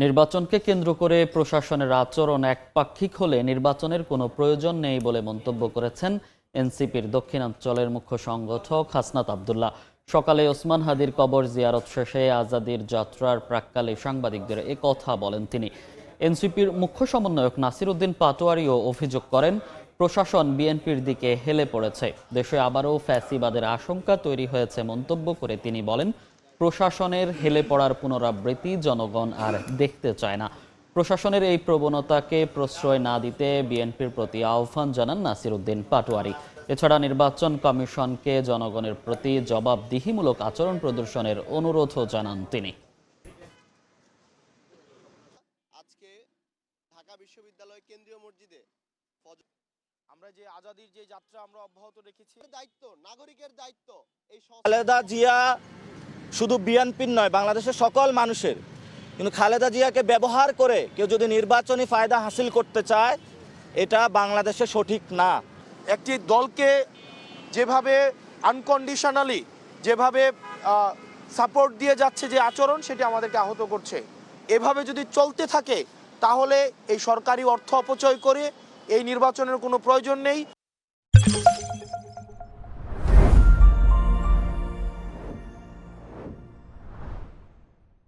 নির্বাচনকে কেন্দ্র করে প্রশাসনের আচরণ একপাক্ষিক হলে নির্বাচনের কোনো প্রয়োজন নেই বলে মন্তব্য করেছেন এনসিপির দক্ষিণাঞ্চলের মুখ্য সংগঠক হাসনাত আব্দুল্লাহ। সকালে ওসমান হাদির কবর জিয়ারত শেষে আজাদির যাত্রার প্রাক্কালে সাংবাদিকদের এ কথা বলেন তিনি। এনসিপির মুখ্য সমন্বয়ক নাসির উদ্দিন পাটোয়ারিও অভিযোগ করেন, প্রশাসন বিএনপির দিকে হেলে পড়েছে, দেশে আবারও ফ্যাসিবাদের আশঙ্কা তৈরি হয়েছে মন্তব্য করে তিনি বলেন, প্রশাসনের হেলে পড়ার পুনরাবৃত্তি জনগণ আর দেখতে চায় না। প্রশাসনের এই প্রবণতাকে প্রশ্রয় না দিতে বিএনপির প্রতি আহ্বান জানান নাসির উদ্দিন পাটোয়ারি। এছাড়া নির্বাচন কমিশনকে জনগণের প্রতি জবাবদিহিমূলক আচরণ প্রদর্শনের অনুরোধও জানান তিনি। আজকে ঢাকা বিশ্ববিদ্যালয় কেন্দ্রীয় মসজিদে আমরা যে আজাদির যে যাত্রা আমরা অব্যাহত রেখেছি, দায়িত্ব নাগরিকের দায়িত্ব। এই খালেদা জিয়া শুধু বিএনপির নয়, বাংলাদেশের সকল মানুষের। কিন্তু খালেদা জিয়াকে ব্যবহার করে কেউ যদি নির্বাচনী ফায়দা হাসিল করতে চায়, এটা বাংলাদেশে সঠিক না। একটি দলকে যেভাবে আনকন্ডিশনালি যেভাবে সাপোর্ট দিয়ে যাচ্ছে যে আচরণ, সেটি আমাদেরকে আহত করছে। এভাবে যদি চলতে থাকে তাহলে এই সরকারি অর্থ অপচয় করে এই নির্বাচনের কোনো প্রয়োজন নেই।